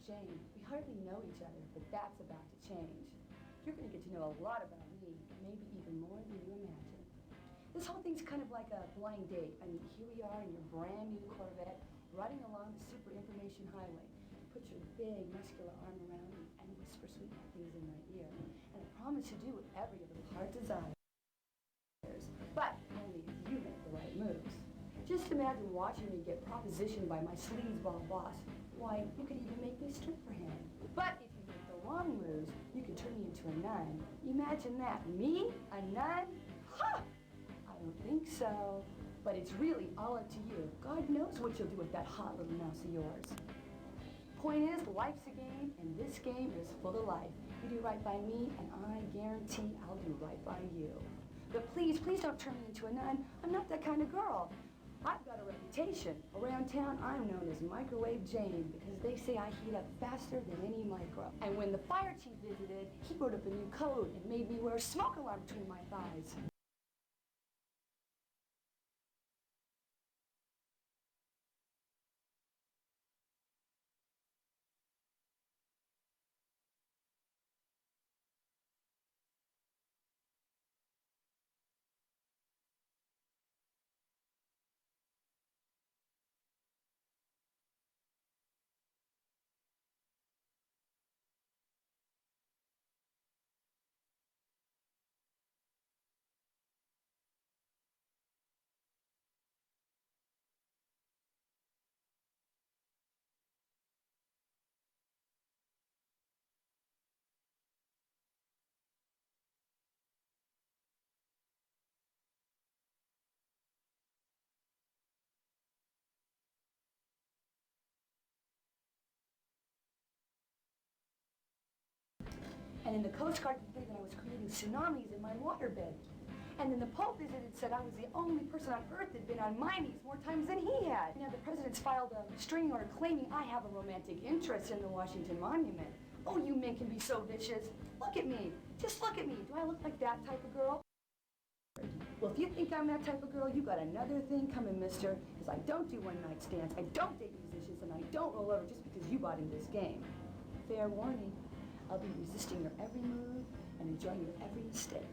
Jane. We hardly know each other, but that's about to change. You're going to get to know a lot about me, maybe even more than you imagine. This whole thing's kind of like a blind date. I mean, here we are in your brand new Corvette, riding along the super information highway. Put your big muscular arm around me and whisper sweet things in my ear. And I promise to do whatever your little heart desires. But only if you make the right moves. Just imagine watching me get propositioned by my sleazeball boss. Why, you could even make me strip for him. But if you make the wrong moves, you could turn me into a nun. Imagine that. Me? A nun? Ha! I don't think so. But it's really all up to you. God knows what you'll do with that hot little mouse of yours. Point is, life's a game, and this game is full of life. You do right by me, and I guarantee I'll do right by you. But please, please don't turn me into a nun. I'm not that kind of girl. I've got a reputation. Around town, I'm known as Microwave Jane because they say I heat up faster than any micro. And when the fire chief visited, he wrote up a new code and made me wear a smoke alarm between my thighs. And then the Coast Guard complained that I was creating tsunamis in my waterbed. And then the Pope visited and said I was the only person on Earth that had been on my knees more times than he had. Now the president's filed a restraining order claiming I have a romantic interest in the Washington Monument. Oh, you men can be so vicious. Look at me. Just look at me. Do I look like that type of girl? Well, if you think I'm that type of girl, you got another thing coming, mister. Because I don't do one-night stands, I don't date musicians, and I don't roll over just because you bought into this game. Fair warning. I'll be resisting your every move and enjoying your every mistake.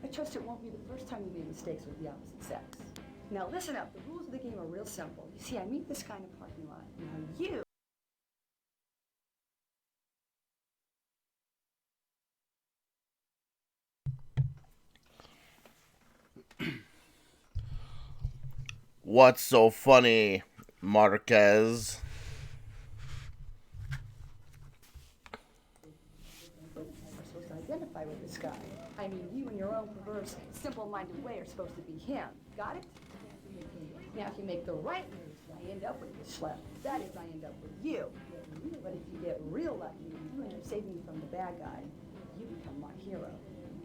I trust it won't be the first time you made mistakes with the opposite sex. Now listen up, the rules of the game are real simple. You see, I meet this kind of parking lot. Now you... What's so funny, Marquez? are supposed to identify with this guy. I mean, you in your own perverse, simple-minded way are supposed to be him. Got it? Now, if you make the right moves, I end up with this schlep. That is, I end up with you. But if you get real lucky, you end up saving me from the bad guy. You become my hero.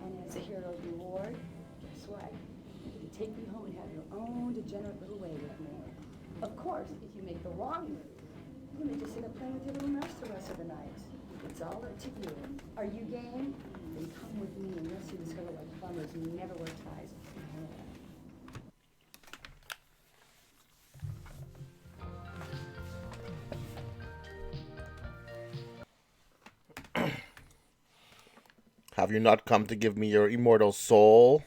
And as a hero's reward, guess what? You get to take me home and have your own degenerate little way with me. Of course, if you make the wrong move, you may just end up playing with your little mouse the rest of the night. It's all up to you. Are you game? Then come with me and you'll see this girl like plumbers who never wear ties. Have you not come to give me your immortal soul?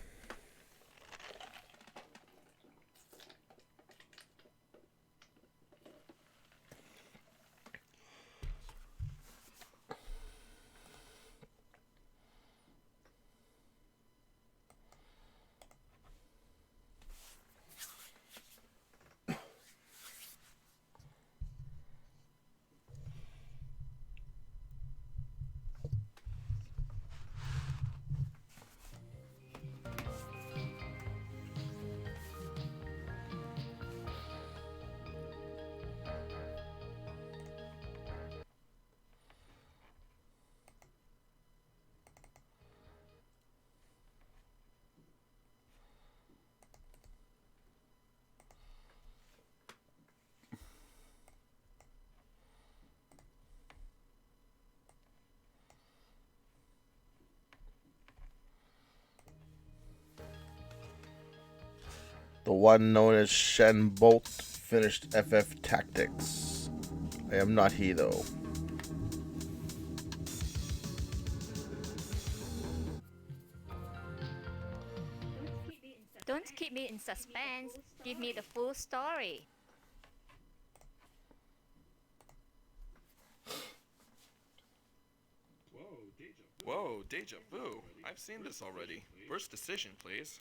The one known as Shenbolt finished FF Tactics. I am not he, though. keep me in suspense. Give me the full story. Whoa, deja vu. I've seen this already. First decision, please.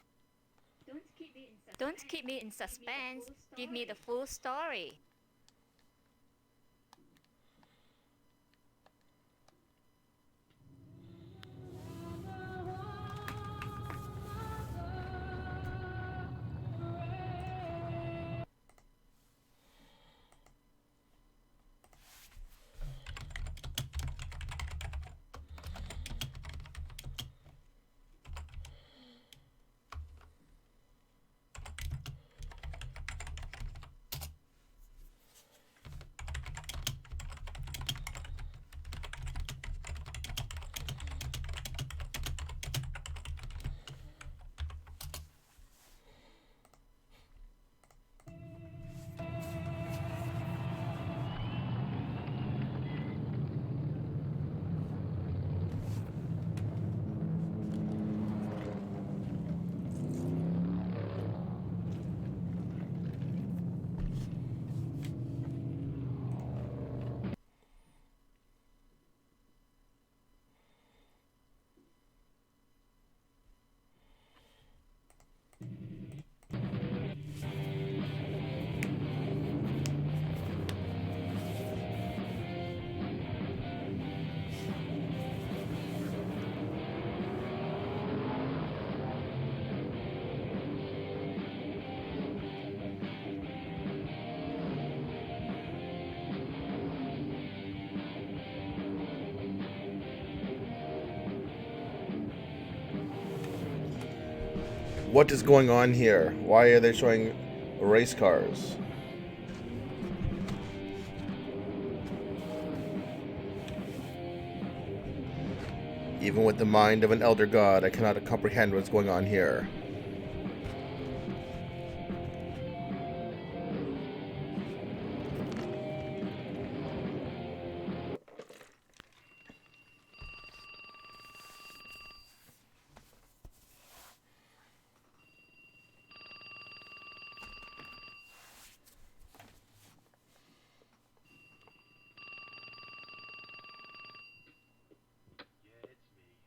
Don't keep me in suspense. Give me the full story. What is going on here? Why are they showing race cars? Even with the mind of an elder god, I cannot comprehend what's going on here.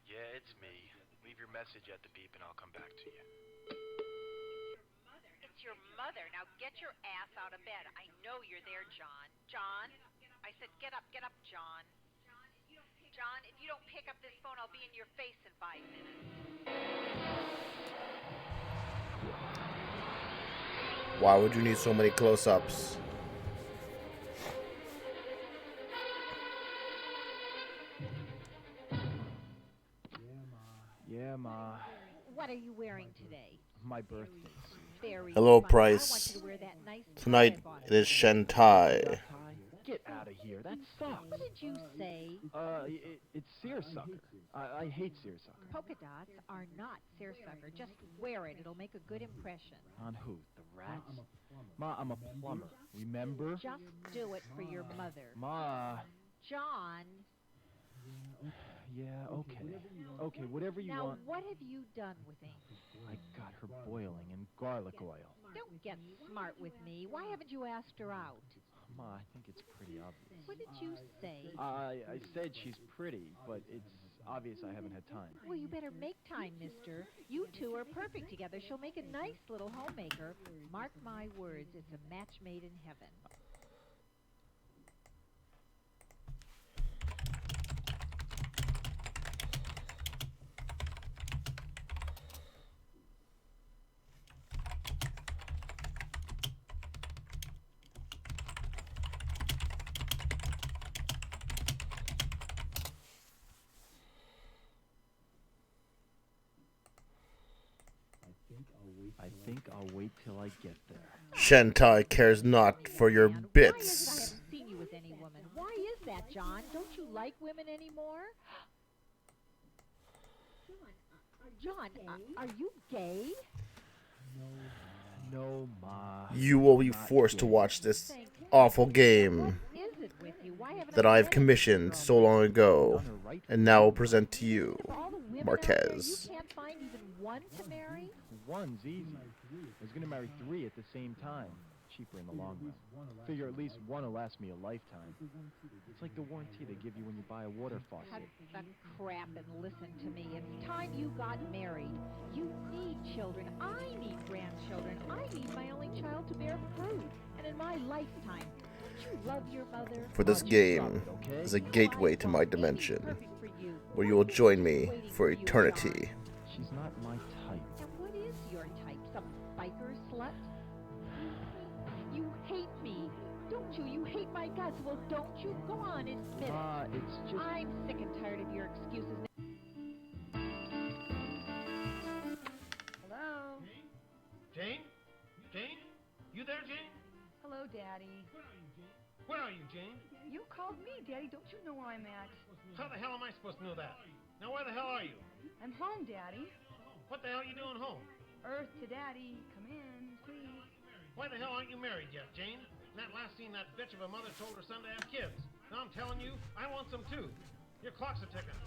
Yeah, it's me. Leave your message at the beep and I'll come back to you. It's your mother. Now get your ass out of bed. I know you're there, John. John? I said get up, John. John, if you don't pick up this phone, I'll be in your face in 5 minutes. Why would you need so many close-ups? Yeah, Ma. What are you wearing today? My birthday. Very Hello, funny. Price. I want you to wear that nice tie Tonight I bought it is you. Shentie. Get out of here. That sucks. What did you say? It's seersucker. I hate seersucker. Polka dots are not seersucker. Just wear it. It'll make a good impression. On who? The rats? Ma, I'm a plumber. Remember? Just do it for your mother. Ma. John, Yeah, okay. Okay, whatever you now want. what have you done with Amy? I got her boiling in garlic oil. Don't get smart with me. Why haven't you asked her out? Ma, I think it's pretty obvious. What did you say? I said she's pretty, but it's obvious I haven't had time. Well, you better make time, mister. You two are perfect together. She'll make a nice little homemaker. Mark my words, it's a match made in heaven. I think I'll wait till I get there. Shentie cares not for your And Why is it I bits. haven't seen you with any woman? Why is that, John? Don't you like women anymore? John, are you gay? No, Ma. You will be forced to watch this awful game What is it with you? Why haven't that I I've met commissioned this so girl? long ago, On her right and now will present to you, Of all the women out there, Marquez. you can't find even one to marry? One's easy. I was gonna marry 3 at the same time. Cheaper in the long run. Figure at least one will last me a lifetime. It's like the warranty they give you when you buy a water Cut faucet. the crap and listen to me. It's time you got married. You need children. I need grandchildren. I need my only child to bear fruit. And in my lifetime, don't you love your mother? For this game is a gateway to my dimension, where you will join me for eternity. She's not my type. And what is your type? Some biker slut? You hate me. Don't you? You hate my guts. Well, don't you? Go on, admit it. It's just... I'm sick and tired of your excuses. Hello? Jane? Jane? You there, Jane? Hello, Daddy. Where are you, Jane? You called me, Daddy. Don't you know where I'm at? How the hell am I supposed to know that? Now, where the hell are you? I'm home, Daddy. What the hell are you doing home? Earth to Daddy. Come in, please. Why the hell aren't you married yet, Jane? In that last scene, that bitch of a mother told her son to have kids. Now I'm telling you, I want some too. Your clocks are ticking.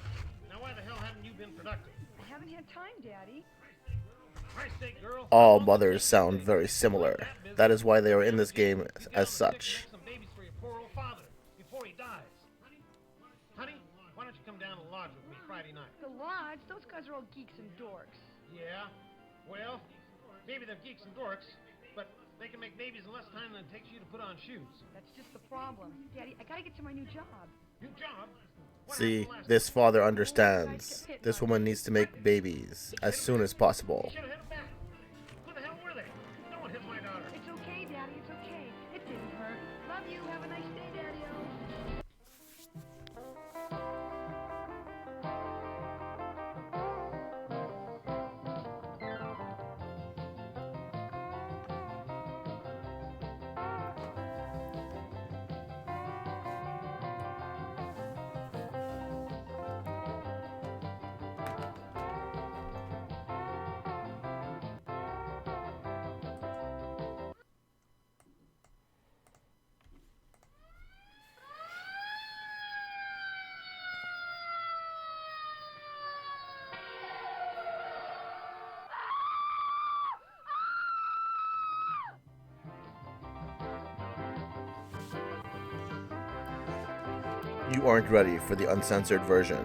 Now why the hell haven't you been productive? I haven't had time, Daddy. Christ sake, girl. All mothers sound very similar. That is why they are in this game as such. Make some babies for your poor old father before he dies. Honey, why don't you come down and lodge with me Friday night? The lodge? Those guys are all geeks and dorks. Yeah, well, maybe they're geeks and dorks, but they can make babies in less time than it takes you to put on shoes. That's just the problem. Daddy, I gotta get to my new job. New job? What See, happened last this father understands. This woman needs to make babies as soon as possible. Should have hit him back. Who the hell were they? No one hit my daughter. It's okay, Daddy. It's okay. It didn't hurt. Love you. Have a nice day, Daddy-o. You aren't ready for the uncensored version.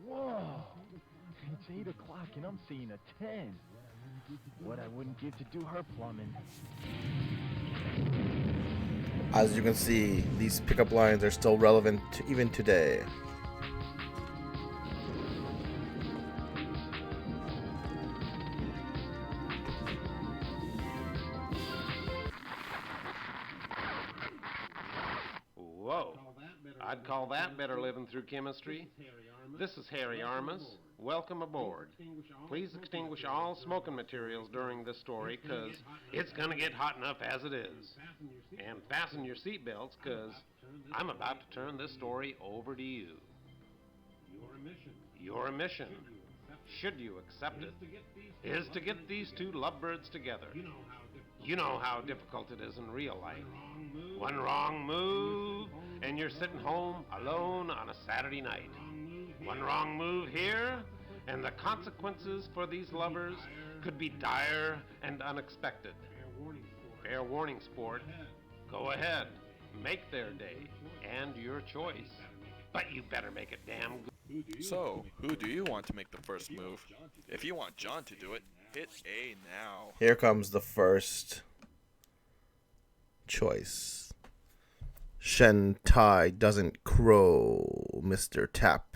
Whoa! It's 8 o'clock and I'm seeing a 10. What I wouldn't give to do her plumbing. As you can see, these pickup lines are still relevant even today. Whoa. I'd call that better living through chemistry. This is Harry Armas. Welcome aboard. Please extinguish all smoking materials during this story, because it's going to get hot enough as it is. And fasten your seatbelts, because I'm about to turn this story over to you. Your mission, should you accept it, is to get these two lovebirds together. You know how difficult it is in real life. One wrong move, and you're sitting home alone on a Saturday night. One wrong move here, and the consequences for these lovers could be dire and unexpected. Fair warning, sport. Go ahead, make their day, and your choice. But you better make it damn good. So, who do you want to make the first move? If you want John to do it, hit A now. Here comes the first choice. Shentie doesn't crow, Mr. Tap.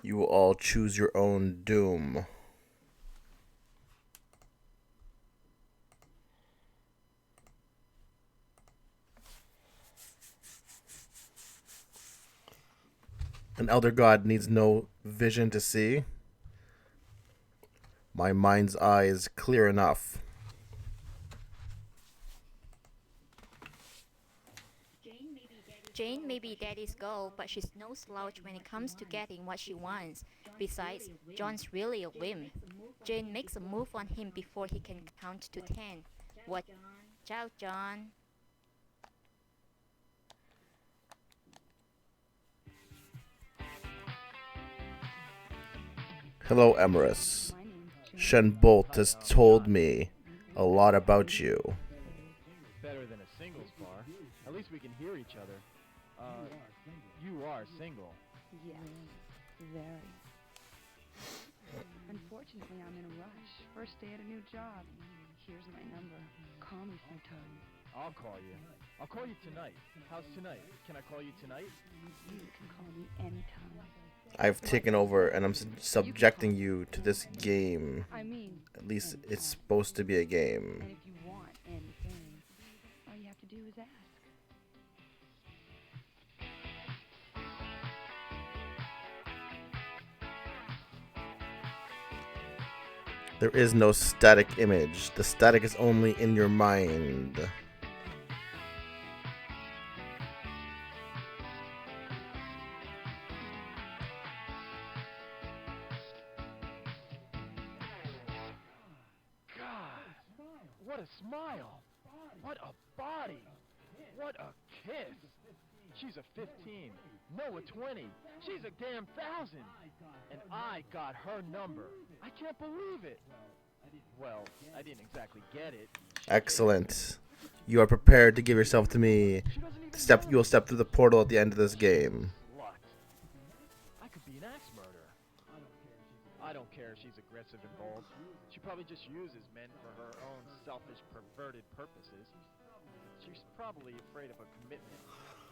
You will all choose your own doom. An elder god needs no vision to see. My mind's eye is clear enough. Jane may be daddy's girl, but she's no slouch when it comes to getting what she wants. Besides, John's really a wimp. Jane makes a move on him before he can count to 10. Watch out, John. Hello, Emerus. Shenbolt has told me a lot about you. Better than a singles bar. At least we can hear each other. You are single. Yes, very. Unfortunately, I'm in a rush. First day at a new job. Here's my number. Call me sometime. I'll call you. I'll call you tonight. How's tonight? Can I call you tonight? You can call me anytime. I've taken over and I'm subjecting you to this game. I mean, At least it's supposed to be a game. and if you want anything, all you have to do is ask. There is no static image. The static is only in your mind. What a smile! What a body! What a kiss! She's a 15, no a 20. She's a damn 1,000. And I got her number. I can't believe it. Well, I didn't exactly get it. Excellent. You are prepared to give yourself to me. You will step through the portal at the end of this game. Slut. I could be an axe murderer. I don't care if she's aggressive and bold. She probably just uses men for her own selfish, perverted purposes. She's probably afraid of a commitment.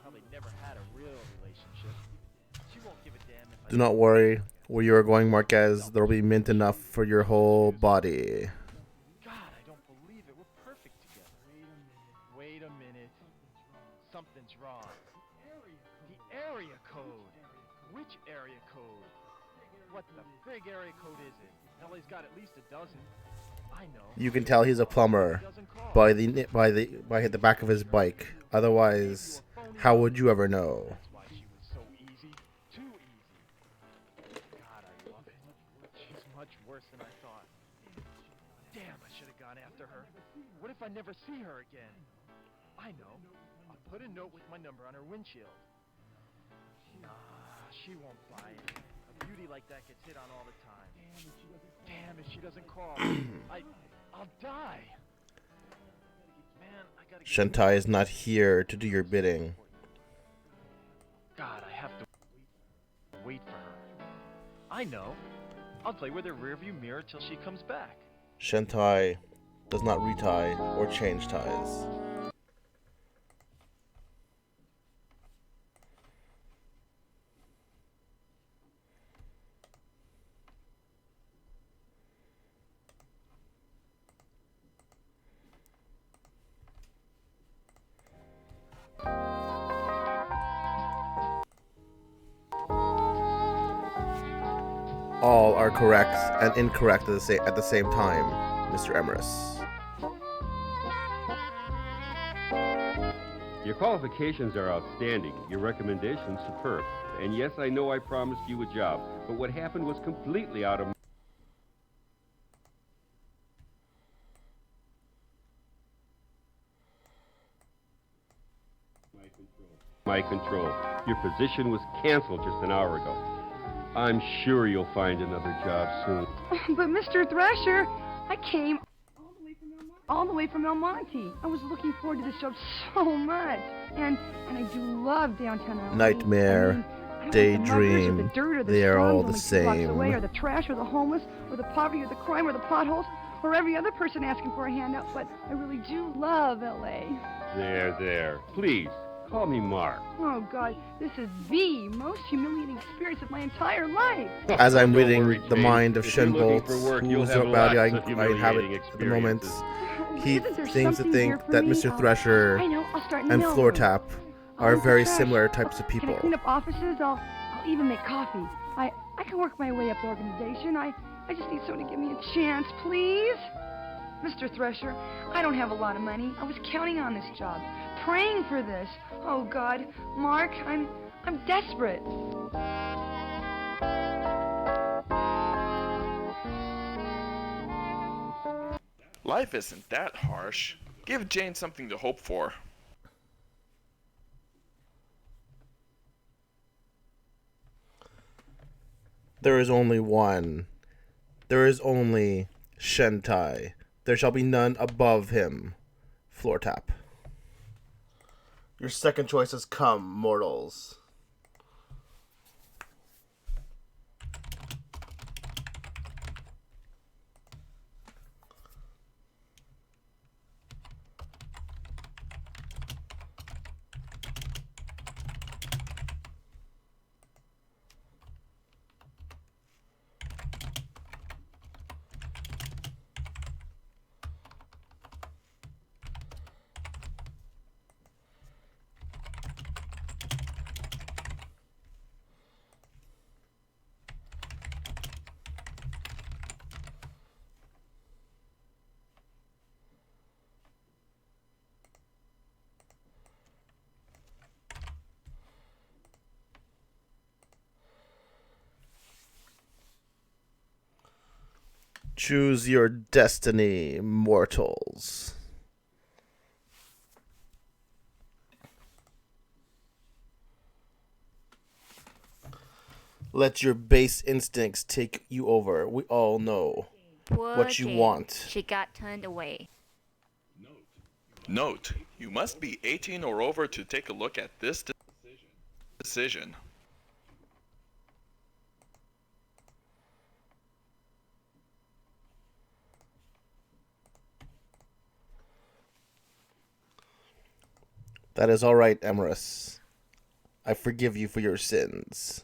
Probably never had a real relationship. She won't give a damn if Do not worry. Where you are going, Marquez, there will be mint enough for your whole body. God, I don't believe it. We're perfect together. Wait a minute. Something's wrong. The area code. Which area code? What the frig area code is it? LA's got at least a dozen. I know. You can tell he's a plumber by the back of his bike. Otherwise, how would you ever know? That's why she was so easy. Too easy. God, I love it. She's much worse than I thought. Damn, I should have gone after her. What if I never see her again? I know. A put a note with my number on her windshield. Nah, she won't buy it. A beauty like that gets hit on all the time. Damn, if she doesn't call, I'll die. Man, I gotta get Shentie is not here to do your bidding. God, I have to wait for her. I know. I'll play with her rearview mirror till she comes back. Shentie does not retie or change ties. All are correct and incorrect at the same time, Mr. Emerus. Your qualifications are outstanding. Your recommendations superb. And yes, I know I promised you a job, but what happened was completely out of my control. Your position was canceled just an hour ago. I'm sure you'll find another job soon. But Mr. Thrasher, I came all the way from El Monte. I was looking forward to this job so much. And I do love downtown LA. Nightmare, I don't daydream, want the murders or the dirt or the they are slums all only the 2 blocks same. away, or the trash or the homeless or the poverty or the crime or the potholes or every other person asking for a handout. But I really do love LA. There. Please, call me Mark. Oh, God, this is the most humiliating experience of my entire life. As I'm Don't reading worry, the Jane. mind of If you're looking Shenbolts, for work, you'll whose have body lots I of inhabit humiliating at the moment, he Isn't there seems to something think here for that me? Mr. Thresher I know, I'll start in the and mailroom. Floor Tap I'll are empty very trash. similar types of Can I people. clean up offices? I'll even make coffee. I can work my way up the organization. I just need someone to give me a chance, please. Mr. Thresher, I don't have a lot of money. I was counting on this job, praying for this. Oh, God, Mark, I'm desperate. Life isn't that harsh. Give Jane something to hope for. There is only one. There is only Shentie. There shall be none above him. Floor Tap. Your second choice has come, mortals. Choose your destiny, mortals. Let your base instincts take you over. We all know Poor what you Jane. want. She got turned away. Note, you must be 18 or over to take a look at this decision. That is all right, Emerus. I forgive you for your sins.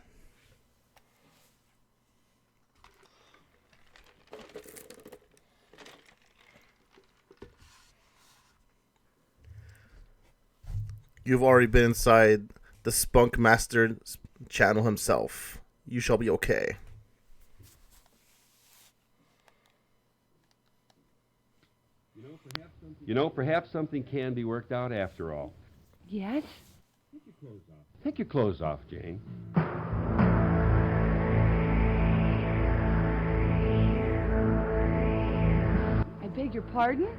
You've already been inside the Spunk Master channel himself. You shall be okay. You know, perhaps something can be worked out after all. Yes? Take your clothes off, Jane. I beg your pardon?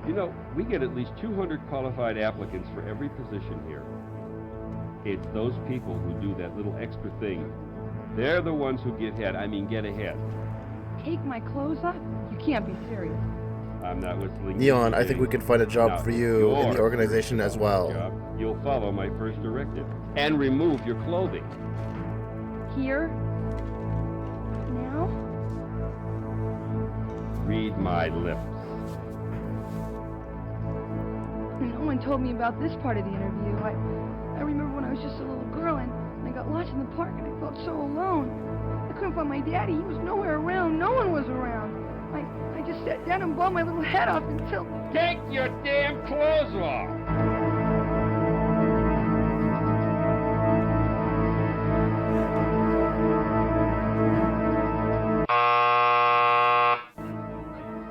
You know, we get at least 200 qualified applicants for every position here. It's those people who do that little extra thing. They're the ones who get ahead. Take my clothes off? You can't be serious. I'm not whistling. Neon, I think we can find a job Now, for you in the your organization as well. job, you'll follow my first directive and remove your clothing. Here? Now? Read my lips. No one told me about this part of the interview. I remember when I was just a little girl and I got lost in the park and I felt so alone. I couldn't find my daddy. He was nowhere around. No one was around. I just sat down and bawled my little head off until... Take your damn clothes off!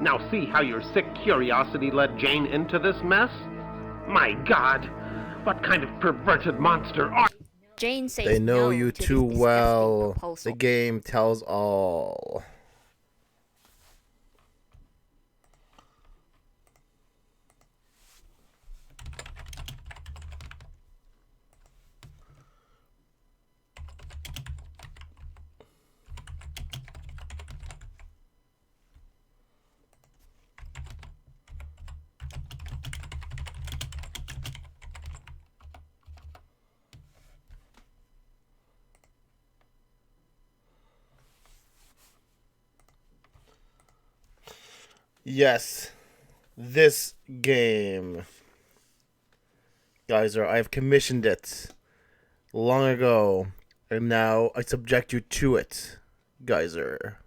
Now see how your sick curiosity led Jane into this mess? My God, what kind of perverted monster are... Jane says They know no you to too this disgusting well. proposal. The game tells all. Yes, this game, Geyser, I've commissioned it long ago, and now I subject you to it, Geyser.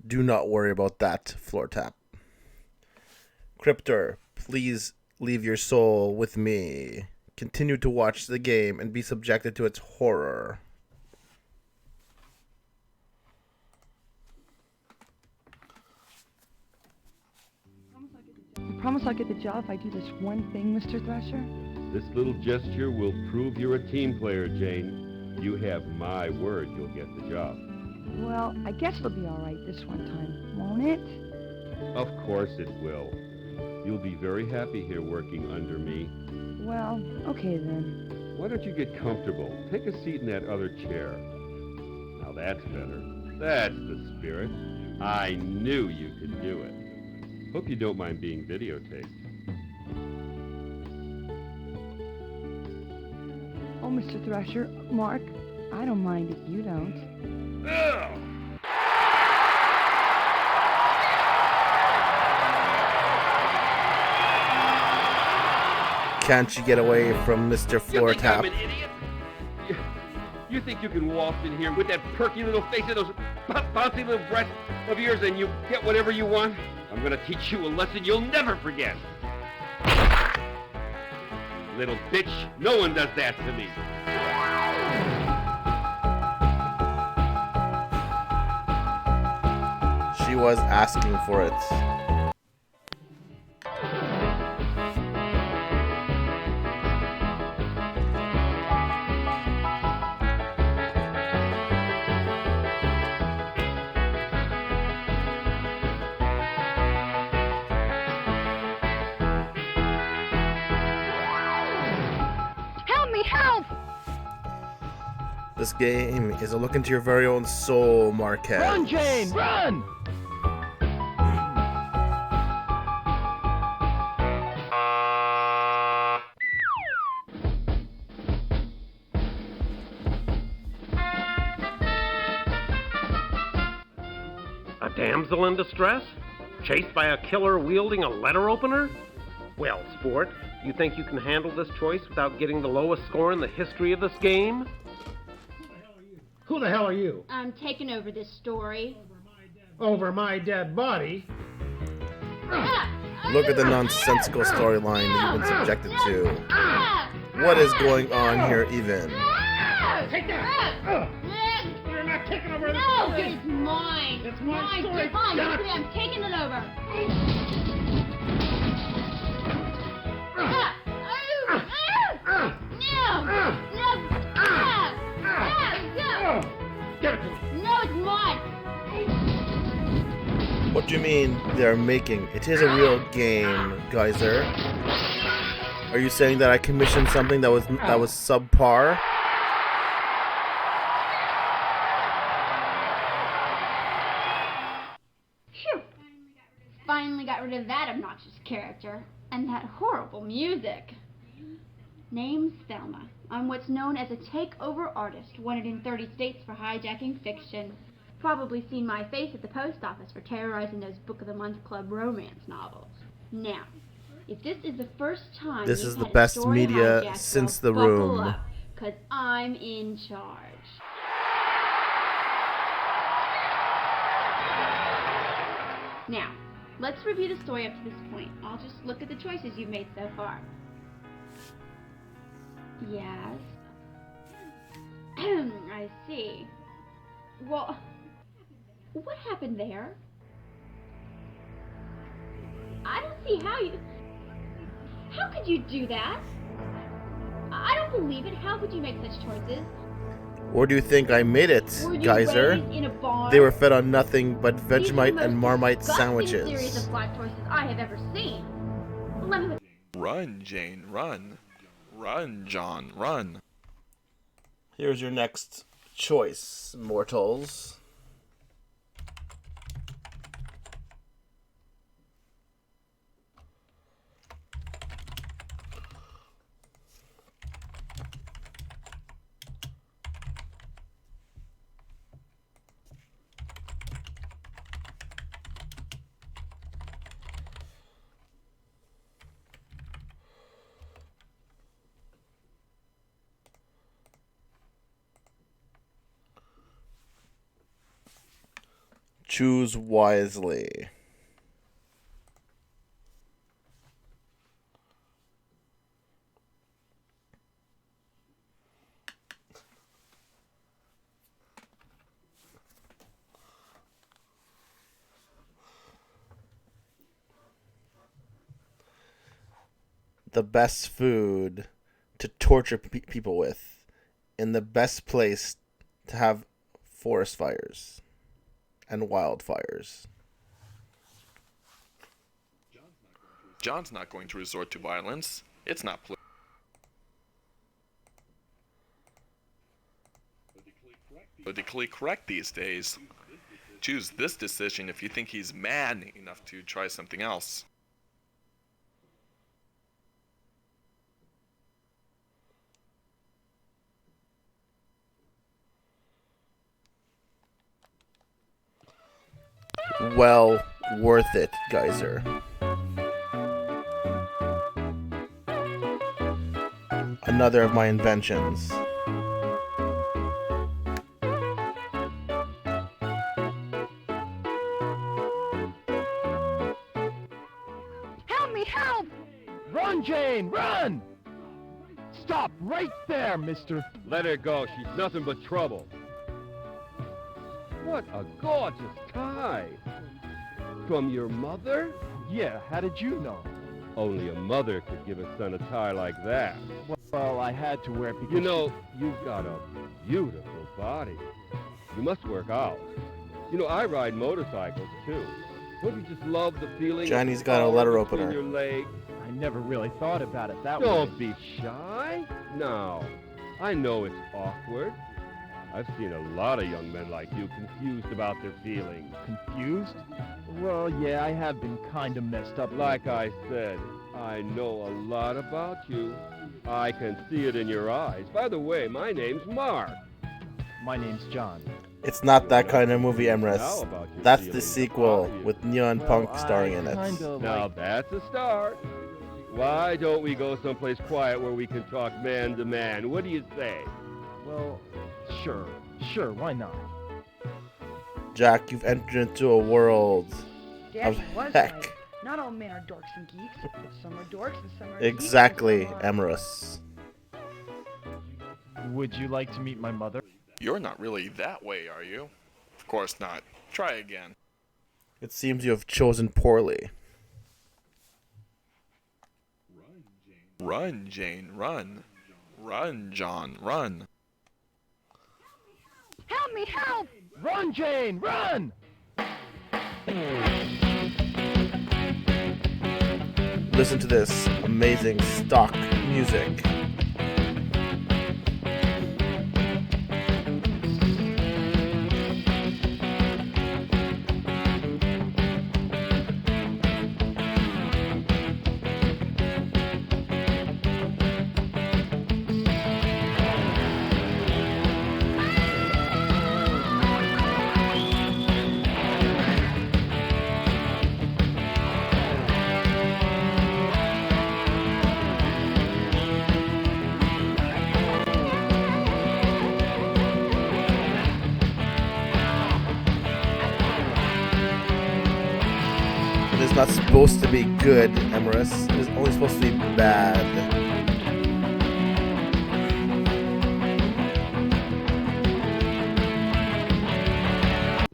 Do not worry about that, floor tap. Cryptor, please leave your soul with me. Continue to watch the game and be subjected to its horror. You promise I'll get the job if I do this one thing, Mr. Thrasher? This little gesture will prove you're a team player, Jane. You have my word you'll get the job. Well, I guess it'll be all right this one time, won't it? Of course it will. You'll be very happy here working under me. Well, okay then. Why don't you get comfortable? Take a seat in that other chair. Now that's better. That's the spirit. I knew you could do it. Hope you don't mind being videotaped. Oh, Mr. Thrasher, Mark, I don't mind if you don't. Can't you get away from Mr. Floor Tap? I'm an idiot? You think you can waltz in here with that perky little face and those bouncy little breasts of yours and you get whatever you want? I'm gonna teach you a lesson you'll never forget. Little bitch, no one does that to me. She was asking for it. Help me, help! This game is a look into your very own soul, Marquez. Run, Jane, run! A damsel in distress? Chased by a killer wielding a letter opener? Well, sport, you think you can handle this choice without getting the lowest score in the history of this game? Who the hell are you? I'm taking over this story. Over my dead body? Look at the nonsensical storyline that you've been subjected to. What is going on here even? Take that! You're not taking over this No, story. it's mine. It's my story. Fine, Damn it. I'm taking it over. Give it to me. No, it's mine. What do you mean they're making? It is a real game, Geyser. Are you saying that I commissioned something that was subpar? Phew. Finally got rid of that obnoxious character. And that horrible music. Name's Thelma. I'm what's known as a takeover artist, wanted in 30 states for hijacking fiction. Probably seen my face at the post office for terrorizing those Book of the Month Club romance novels. Now, if this is the first time This you've is the had a best story media hijacked, since well, The buckle Room. up, 'cause I'm in charge. Now, let's review the story up to this point. I'll just look at the choices you've made so far. Yes. I see. Well, what happened there? I don't see how you... How could you do that? I don't believe it. How could you make such choices? Where do you think I made it, Were you Geyser? raised in a barn? They were fed on nothing but These are the Vegemite most and Marmite disgusting sandwiches. series of plot choices I have ever seen. Let me... Run, Jane, run. Run, John, run. Here's your next choice, mortals. Choose wisely. The best food to torture people with, in the best place to have forest fires and wildfires. John's not going to resort to violence. It's not politically correct these days. Choose this decision if you think he's man enough to try something else. Well worth it, Geyser. Another of my inventions. Help me, help! Run, Jane, run! Stop right there, mister. Let her go. She's nothing but trouble. What a gorgeous tie. From your mother? Yeah, how did you know? Only a mother could give a son a tie like that. Well, I had to wear it because... You know, you've got a beautiful body. You must work out. You know, I ride motorcycles, too. Don't you just love the feeling Johnny's of got a power letter between opener. your legs? I never really thought about it that way. Don't be shy. Now, I know it's awkward. I've seen a lot of young men like you confused about their feelings. Confused? Well, yeah, I have been kind of messed up. Like I said, I know a lot about you. I can see it in your eyes. By the way, my name's Mark. My name's John. It's not that kind of movie, Now Emrys. about your That's the feelings sequel about you. with Neon Well, Punk I starring in it. kinda Now like... that's a start. Why don't we go someplace quiet where we can talk man to man? What do you say? Well, sure, why not? Jack, you've entered into a world Daddy of was heck. right. Not all men are dorks and geeks. Some are dorks and some are Exactly, geeks. And some are... Emerus. Would you like to meet my mother? You're not really that way, are you? Of course not. Try again. It seems you have chosen poorly. Run, Jane, run. Run, John, run. Help me, help! Run, Jane, run! Listen to this amazing stock music. It is not supposed to be good, Emerus. It is only supposed to be bad.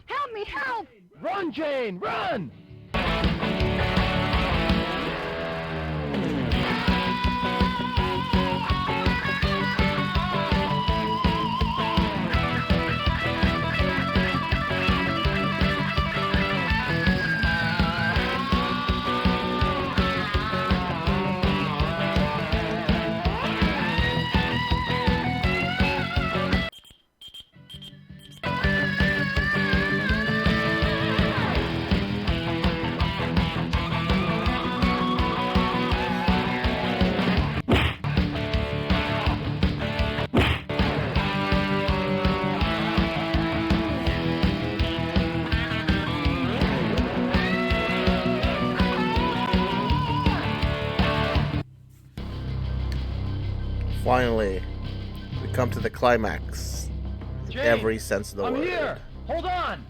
Help me, help! Run, Jane, run! Finally, we come to the climax. In Jane, every sense of the I'm word. here! Hold on!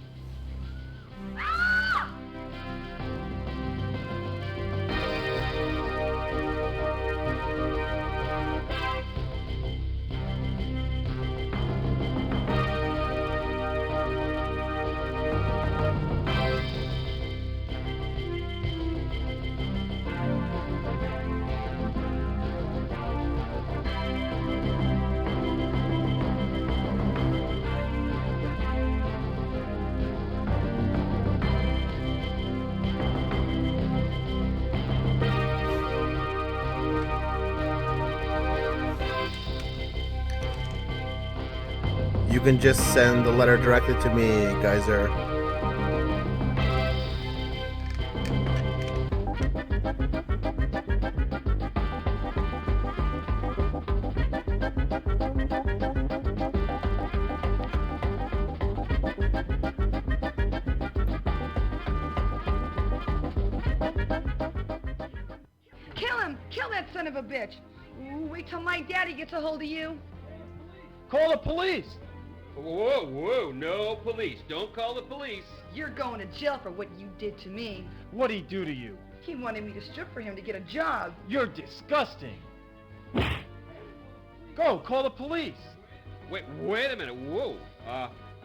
You can just send the letter directly to me, Geyser. Kill him! Kill that son of a bitch! Ooh, wait till my daddy gets a hold of you. Call the police! Whoa, whoa, no police. Don't call the police. You're going to jail for what you did to me. What'd he do to you? He wanted me to strip for him to get a job. You're disgusting! Go, call the police! Wait a minute. Whoa.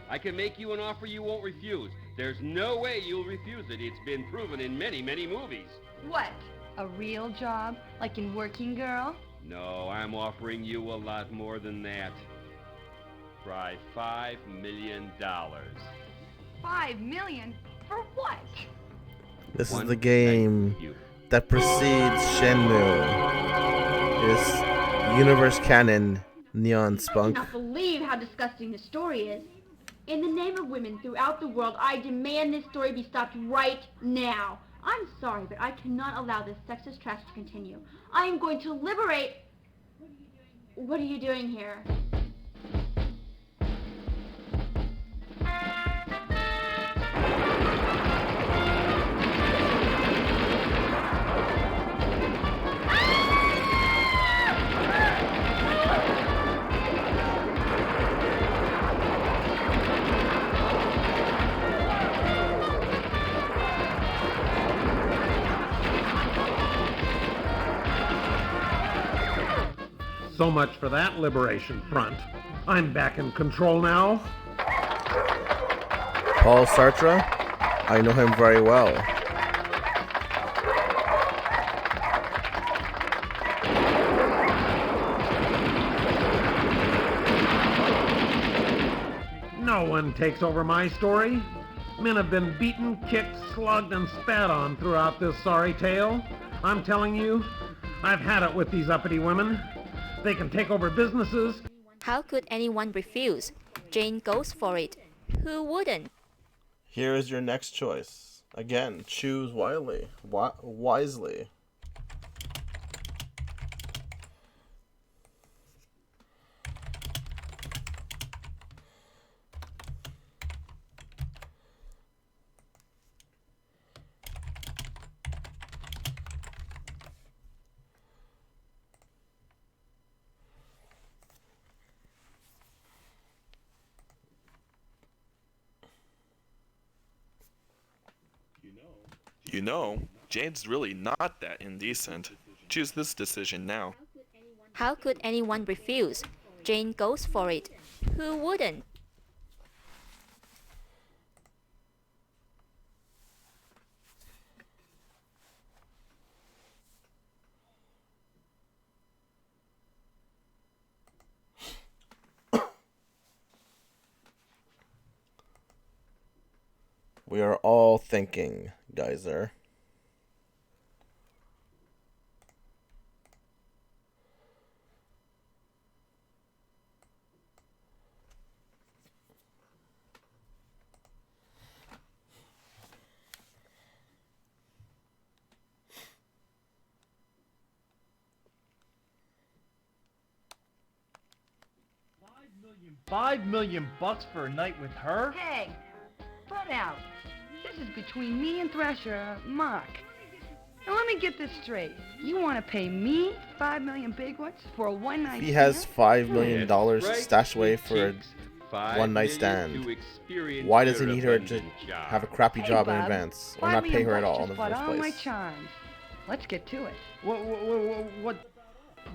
I can make you an offer you won't refuse. There's no way you'll refuse it. It's been proven in many, many movies. What? A real job? Like in Working Girl? No, I'm offering you a lot more than that. Try $5 million. $5 million? For what? This is One the game night you. that precedes Shenmue. It is universe canon neon I spunk. cannot believe how disgusting this story is. In the name of women throughout the world, I demand this story be stopped right now. I'm sorry, but I cannot allow this sexist trash to continue. I am going to liberate... What are you doing here? So much for that liberation front. I'm back in control now. Paul Sartre? I know him very well. No one takes over my story. Men have been beaten, kicked, slugged, and spat on throughout this sorry tale. I'm telling you, I've had it with these uppity women. They can take over businesses. How could anyone refuse? Jane goes for it. Who wouldn't? Here is your next choice. Again, choose wisely. You know, Jane's really not that indecent. Choose this decision now. How could anyone refuse? Jane goes for it. Who wouldn't? We are all thinking, Geyser. $5 million for a night with her? Hey, butt out. This is between me and Thresher, Mark. Now let me get this straight. You want to pay me $5 million big ones for a one-night He has stand? $5 million stashed away for a one-night stand. Why does he need her to have a crappy job in Bob, advance or $5 not pay her at million all in the just bought first all my place? charms. Let's get to it.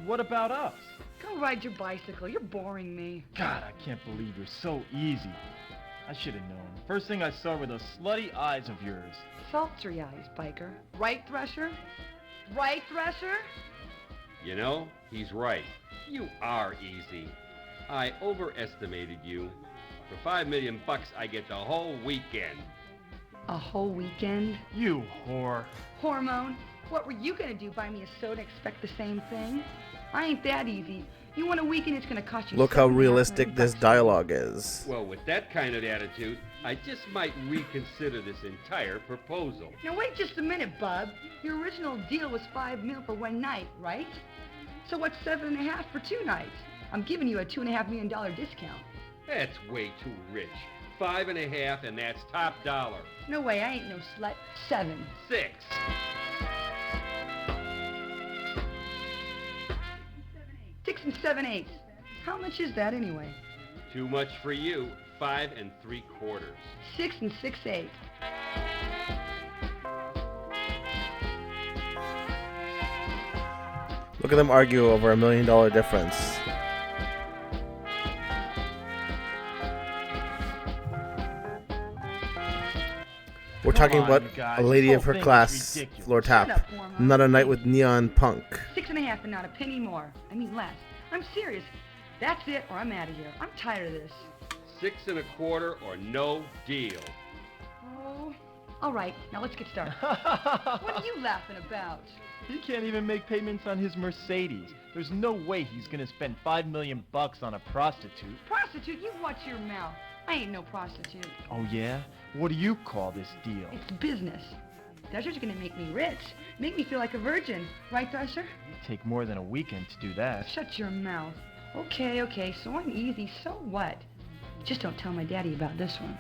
What about us? Go ride your bicycle. You're boring me. God, I can't believe you're so easy. I should have known. First thing I saw were those slutty eyes of yours. Sultry eyes, biker. Right, Thresher? Right, Thresher? You know, he's right. You are easy. I overestimated you. For $5 million, I get the whole weekend. A whole weekend? You whore. Hormone? What were you gonna do? Buy me a soda, expect the same thing? I ain't that easy. You want a weekend, it's gonna cost you. Look how $7.5 realistic million this bucks. dialogue is. Well, with that kind of attitude, I just might reconsider this entire proposal. Now wait just a minute, Bub. Your original deal was $5 million for one night, right? So what's $7.5 million for 2 nights? I'm giving you a $2.5 million discount. That's way too rich. 5.5 million, and that's top dollar. No way, I ain't no slut. 7. 6. 6 7/8. How much is that anyway? Too much for you. 5 3/4. 6 6/8. Look at them argue over $1 million difference. We're talking about a lady of her class, floor tap, Shut up, Hormone. not a night with neon punk. 6.5 and not a penny more. I mean less. I'm serious. That's it or I'm out of here. I'm tired of this. 6 1/4 or no deal. Oh. All right, now let's get started. What are you laughing about? He can't even make payments on his Mercedes. There's no way he's gonna spend $5 million on a prostitute. Prostitute, you watch your mouth. I ain't no prostitute. Oh yeah? What do you call this deal? It's business. Thresher's gonna make me rich. Make me feel like a virgin. Right, Thresher? It'd take more than a weekend to do that. Shut your mouth. Okay, so I'm easy. So what? Just don't tell my daddy about this one.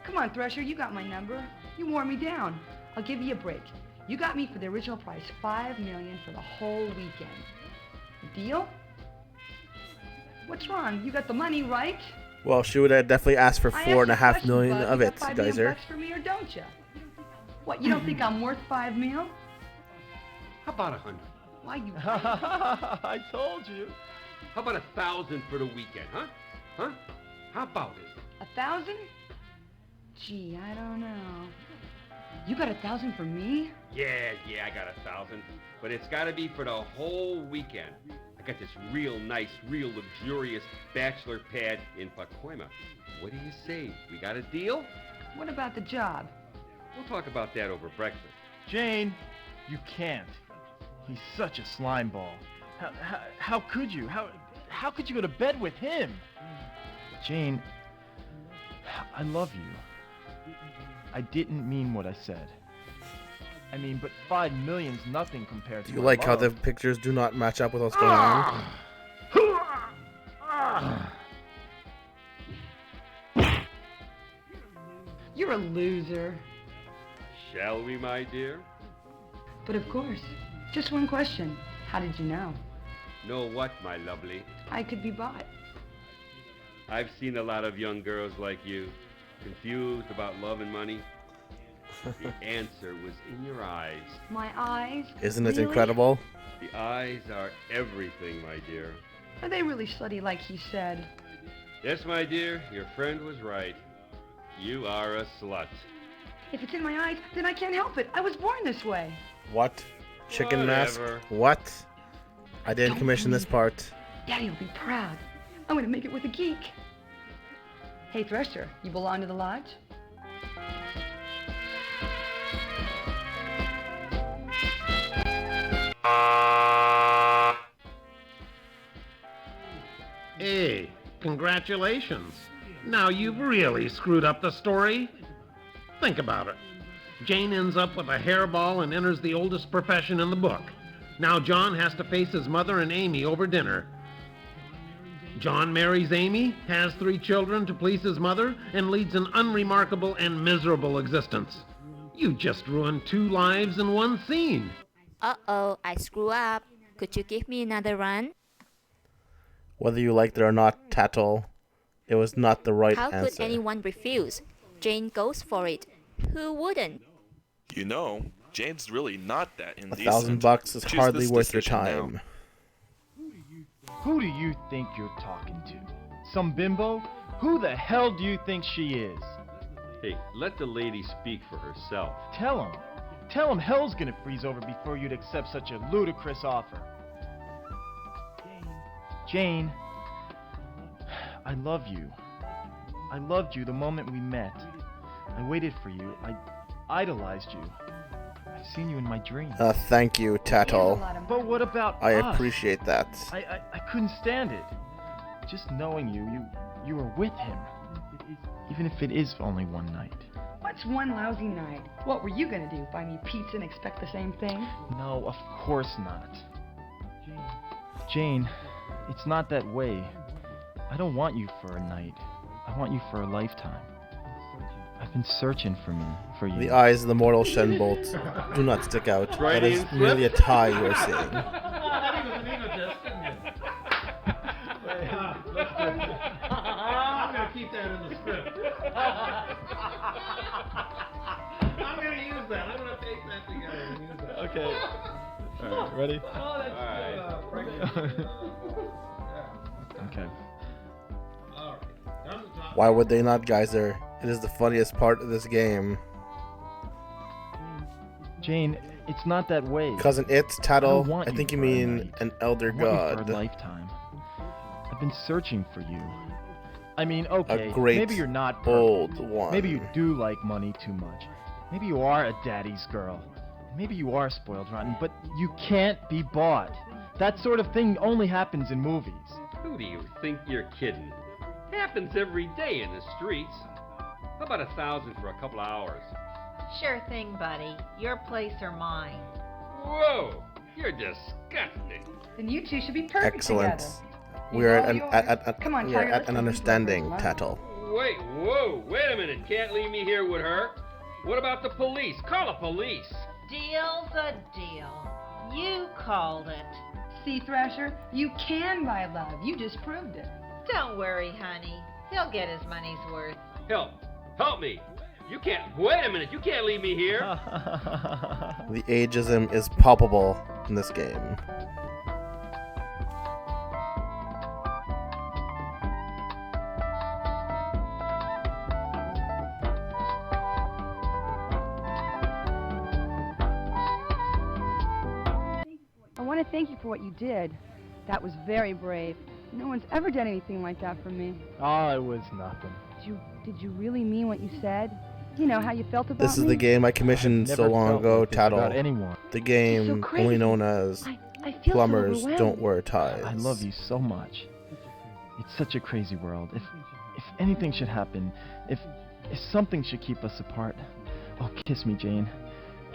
Come on, Thresher, you got my number. You wore me down. I'll give you a break. You got me for the original price, $5 million for the whole weekend. Deal? What's wrong? You got the money, right? Well, she would have definitely asked for I asked you a $4.5 question, million bud. of You it, got $5 million Geyser. bucks for me, or don't you? What? You don't think I'm worth $5 million? How about 100? Why, you... I told you. How about 1,000 for the weekend, huh? Huh? How about it? 1,000? Gee, I don't know. You got 1,000 for me? Yeah, I got 1,000. But it's gotta be for the whole weekend. I got this real nice, real luxurious bachelor pad in Pacoima. What do you say? We got a deal? What about the job? We'll talk about that over breakfast. Jane, you can't. He's such a slime ball. How could you? How could you go to bed with him? Jane, I love you. I didn't mean what I said. I mean, but 5 million's nothing compared to Do you my like how love. the pictures do not match up with what's going on? You're a loser. Shall we, my dear? But of course. Just one question. How did you know? Know what, my lovely? I could be bought. I've seen a lot of young girls like you, confused about love and money. The answer was in your eyes. My eyes? Isn't it Really? incredible? The eyes are everything, my dear. Are they really slutty like he said? Yes, my dear, your friend was right. You are a slut. If it's in my eyes, then I can't help it. I was born this way. What? Chicken mask? Whatever. What? I didn't commission this part. Daddy will be proud. I'm gonna make it with a geek. Hey, Thresher, you belong to the lodge? Hey, congratulations. Now you've really screwed up the story. Think about it. Jane ends up with a hairball and enters the oldest profession in the book. Now John has to face his mother and Amy over dinner. John marries Amy, has 3 children to please his mother, and leads an unremarkable and miserable existence. You just ruined 2 lives in one scene. Uh-oh, I screw up. Could you give me another run? Whether you liked it or not, Tattle, it was not the right How answer. could anyone refuse? Jane goes for it. Who wouldn't? You know, Jane's really not that indecent. $1,000 is Choose hardly this worth your decision now. time. Who do you think you're talking to? Some bimbo? Who the hell do you think she is? Hey, let the lady speak for herself. Tell him. Tell him hell's gonna freeze over before you'd accept such a ludicrous offer. Jane, I love you. I loved you the moment we met. I waited for you. I idolized you. I've seen you in my dreams. Thank you, Tattle. But what about I us? appreciate that. I couldn't stand it. Just knowing you were with him. Even if it is only one night. What's one lousy night? What were you gonna do? Buy me pizza and expect the same thing? No, of course not. Jane, it's not that way. I don't want you for a night. I want you for a lifetime. I've been searching for you. The eyes of the mortal Shenbolts do not stick out. Right That is in, merely a tie you are seeing. I'm gonna keep that in the script. I'm gonna use that. I'm gonna take that together and use that. Okay. All right, ready? Okay. Why would they not, Geyser? It is the funniest part of this game. Jane, it's not that way. Cousin It's, I Tattle, don't want I think you for a mean night. an elder I want you god. for a lifetime. I've been searching for you. I mean, okay, great maybe you're not perfect. old one. Maybe you do like money too much. Maybe you are a daddy's girl. Maybe you are spoiled rotten, but you can't be bought. That sort of thing only happens in movies. Who do you think you're kidding? Happens every day in the streets. How about 1,000 for a couple of hours? Sure thing, buddy. Your place or mine. Whoa! You're disgusting. Then you two should be perfect Excellent. together. We are All yours. Come on, we are Tiger, at let's an go do understanding, something. Tattle. Wait, whoa, wait a minute. Can't leave me here with her. What about the police? Call the police. Deal's a deal. You called it. See, Thrasher, you can buy love. You just proved it. Don't worry, honey. He'll get his money's worth. Help me. You can't, wait a minute. You can't leave me here. The ageism is palpable in this game. want to thank you for what you did. That was very brave. No one's ever done anything like that for me. Oh, it was nothing. Did you really mean what you said? You know how you felt about me? This is the game I commissioned so long ago, Tattle. About anyone. The game only known as I feel Plumbers so Don't Wear Ties. I love you so much. It's such a crazy world. If anything should happen, if something should keep us apart, oh, kiss me, Jane.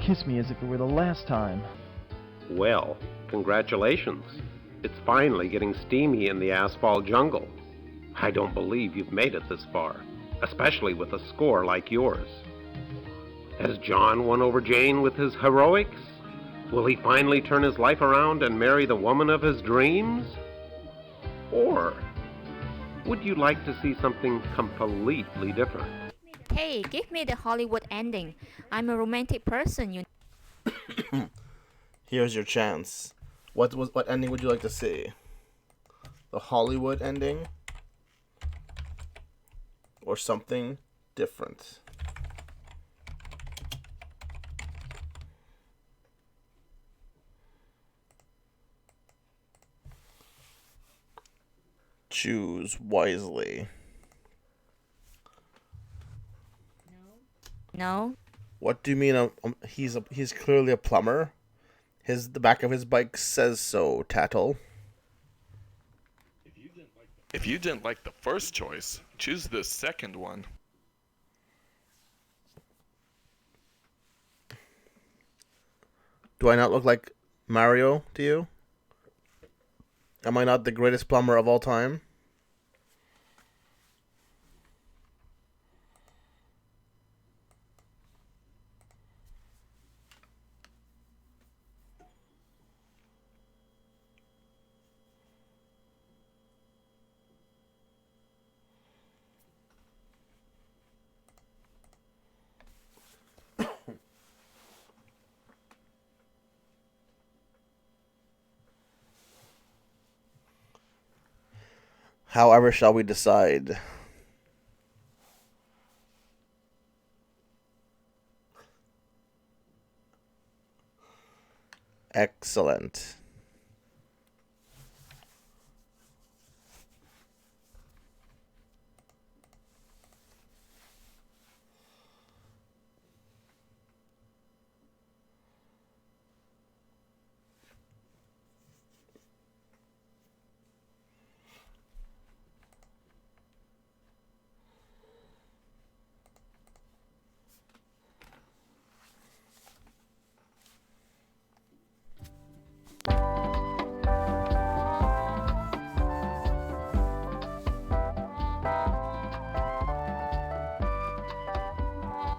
Kiss me as if it were the last time. Well, congratulations. It's finally getting steamy in the asphalt jungle. I don't believe you've made it this far, especially with a score like yours. Has John won over Jane with his heroics? Will he finally turn his life around and marry the woman of his dreams? Or would you like to see something completely different? Hey, give me the Hollywood ending. I'm a romantic person, you know. Here's your chance. What ending would you like to see? The Hollywood ending? Or something different? Choose wisely. No. What do you mean? He's clearly a plumber. The back of his bike says so, Tattle. If you didn't like the first choice, choose the second one. Do I not look like Mario to you? Am I not the greatest plumber of all time? However shall we decide? Excellent.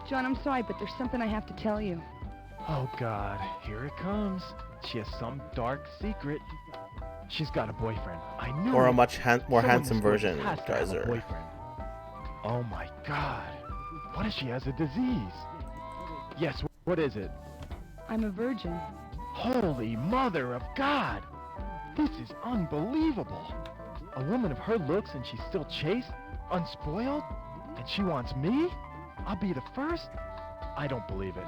John, I'm sorry, but there's something I have to tell you. Oh, God. Here it comes. She has some dark secret. She's got a boyfriend. I knew Or a it. much more Someone handsome this version, has to have a Geyser. boyfriend. Oh, my God. What if she has a disease? Yes, what is it? I'm a virgin. Holy Mother of God! This is unbelievable. A woman of her looks and she's still chaste, unspoiled, and she wants me? I'll be the first? I don't believe it.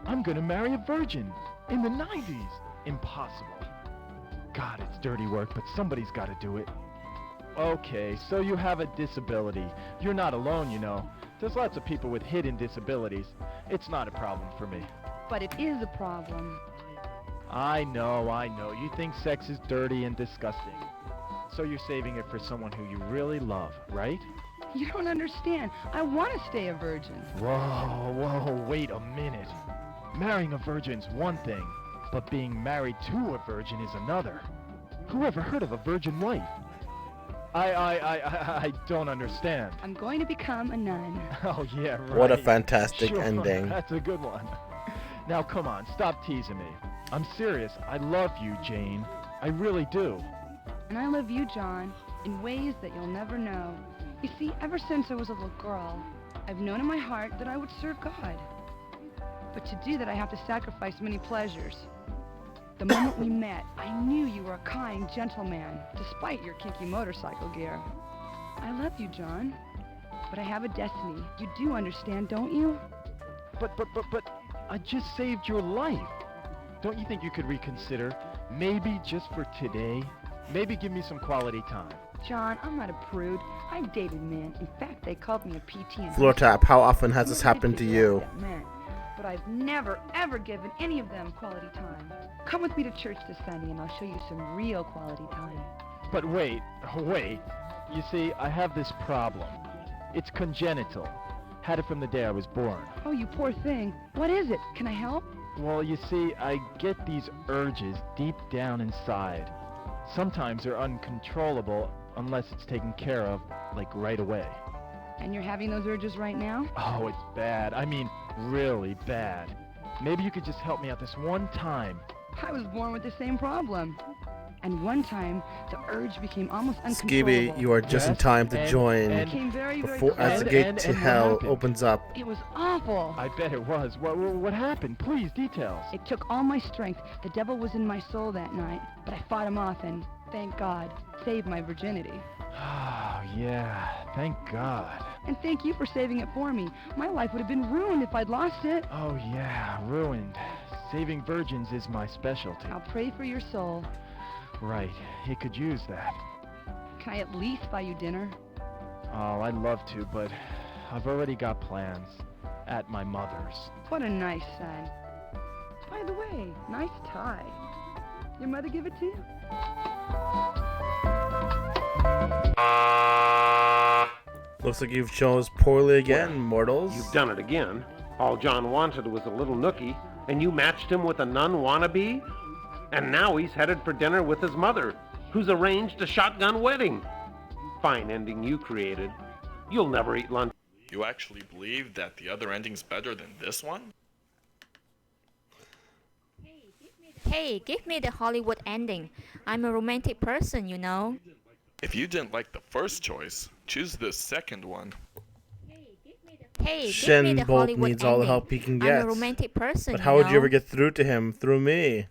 I'm gonna marry a virgin in the 90s. Impossible. God, it's dirty work, but somebody's gotta do it. Okay, so you have a disability. You're not alone, you know. There's lots of people with hidden disabilities. It's not a problem for me. But it is a problem. I know. You think sex is dirty and disgusting. So you're saving it for someone who you really love, right? You don't understand. I want to stay a virgin. Whoa, wait a minute. Marrying a virgin's one thing, but being married to a virgin is another. Who ever heard of a virgin wife? I don't understand. I'm going to become a nun. Oh, yeah, right. What a fantastic Sure, ending. That's a good one. Now, come on, stop teasing me. I'm serious. I love you, Jane. I really do. And I love you, John, in ways that you'll never know. You see, ever since I was a little girl, I've known in my heart that I would serve God. But to do that, I have to sacrifice many pleasures. The moment we met, I knew you were a kind, gentle man, despite your kinky motorcycle gear. I love you, John, but I have a destiny. You do understand, don't you? But I just saved your life. Don't you think you could reconsider? Maybe just for today. Maybe give me some quality time. John, I'm not a prude. I've dated men. In fact, they called me a PT. And Floor tap, how often has this happened to you? That meant. But I've never, ever given any of them quality time. Come with me to church this Sunday and I'll show you some real quality time. But wait. You see, I have this problem. It's congenital. Had it from the day I was born. Oh, you poor thing. What is it? Can I help? Well, you see, I get these urges deep down inside. Sometimes they're uncontrollable unless it's taken care of, like right away. And you're having those urges right now? Oh, it's bad. I mean, really bad. Maybe you could just help me out this one time. I was born with the same problem. And one time, the urge became almost uncontrollable. Skeevy, you are just in time to join It became very, very before as the gate to hell what opens up. It was awful. I bet it was. What happened? Please, details. It took all my strength. The devil was in my soul that night. But I fought him off and, thank God, saved my virginity. Oh, yeah. Thank God. And thank you for saving it for me. My life would have been ruined if I'd lost it. Oh, yeah. Ruined. Saving virgins is my specialty. I'll pray for your soul. Right. He could use that. Can I at least buy you dinner? Oh, I'd love to, but I've already got plans. At my mother's. What a nice son. By the way, nice tie. Your mother give it to you? Looks like you've chose poorly again, mortals. You've done it again. All John wanted was a little nookie, and you matched him with a nun wannabe? And now he's headed for dinner with his mother, who's arranged a shotgun wedding. Fine ending you created. You'll never eat lunch. You actually believe that the other ending's better than this one? Hey, give me the Hollywood ending. I'm a romantic person, you know. If you didn't like the first choice, choose the second one. Hey, give me the Shenbolt Hollywood needs all the ending. help he can I'm get. a romantic person, But how would you ever get through to him? Through me.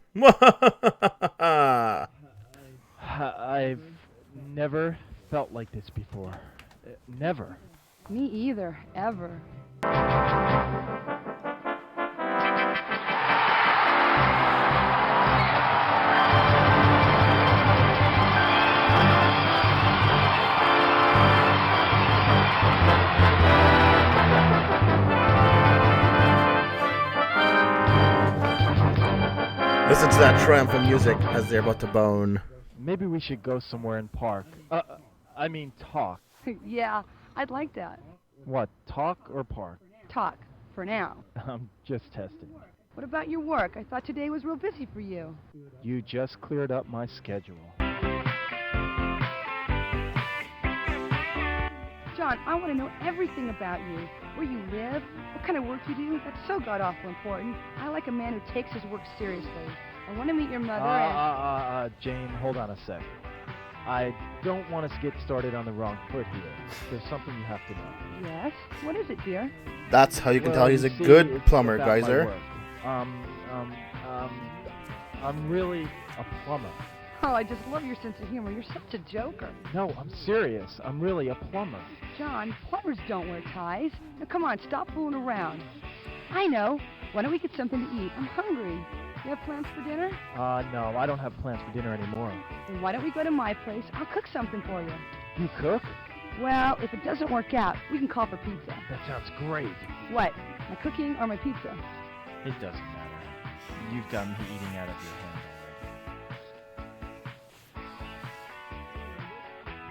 I've never felt like this before. Never. Me either, ever. Listen to that triumphant music as they're about to bone. Maybe we should go somewhere and park. I mean talk. Yeah, I'd like that. What, talk or park? Talk, for now. I'm just testing. What about your work? I thought today was real busy for you. You just cleared up my schedule. John, I want to know everything about you. Where you live, what kind of work you do. That's so god-awful important. I like a man who takes his work seriously. I want to meet your mother and... Jane, hold on a sec. I don't want us to get started on the wrong foot here. There's something you have to know. Yes? What is it, dear? That's how you can tell he's a you see, good it's plumber, about my Geyser. work. I'm really a plumber. Oh, I just love your sense of humor. You're such a joker. No, I'm serious. I'm really a plumber. John, plumbers don't wear ties. Now, come on, stop fooling around. I know. Why don't we get something to eat? I'm hungry. You have plans for dinner? No, I don't have plans for dinner anymore. Then why don't we go to my place? I'll cook something for you. You cook? Well, if it doesn't work out, we can call for pizza. That sounds great. What? My cooking or my pizza? It doesn't matter. You've got me eating out of your hand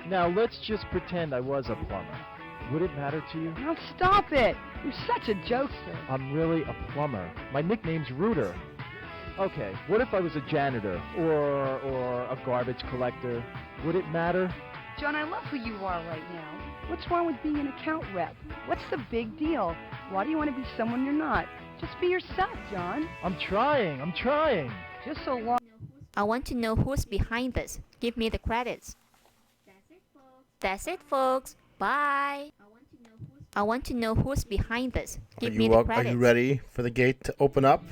already. Now, let's just pretend I was a plumber. Would it matter to you? Now stop it! You're such a jokester. I'm really a plumber. My nickname's Rooter. Okay, what if I was a janitor or a garbage collector? Would it matter? John, I love who you are right now. What's wrong with being an account rep? What's the big deal? Why do you want to be someone you're not? Just be yourself, John. I'm trying. Just so long. I want to know who's behind this. Give me the credits. That's it, folks. Bye. I want to know who's behind this. Give me the Are credits. you ready for the gate to open up?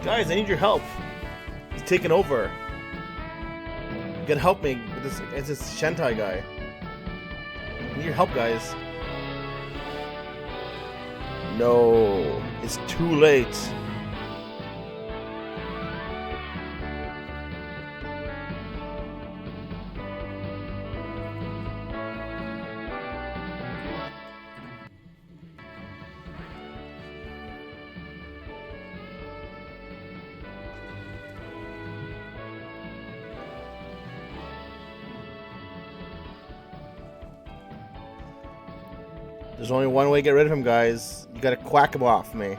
Guys, I need your help. He's taking over. You gotta help me with this. It's this Shentie guy. I need your help, guys. No, it's too late. There's only one way to get rid of him, guys. You gotta quack him off me.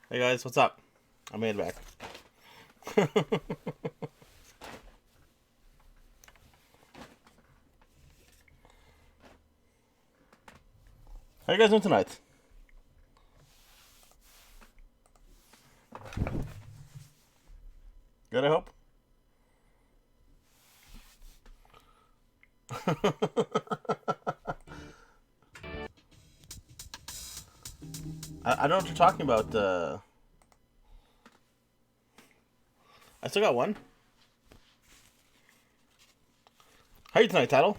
Hey guys, what's up? I made it back. How you guys doing tonight? Good, I hope. I don't know what you're talking about. I still got one. How are you tonight, Tattle?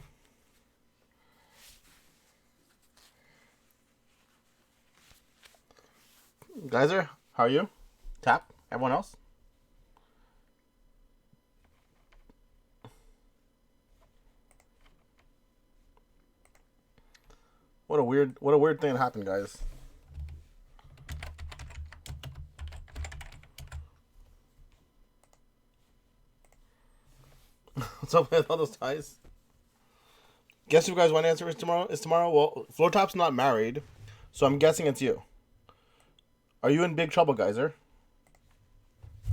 Geyser, how are you? Tap, everyone else? What a weird thing that happened, guys. What's up with all those ties? Guess who you guys want to answer is tomorrow? Well, Floor Top's not married, so I'm guessing it's you. Are you in big trouble, Geyser?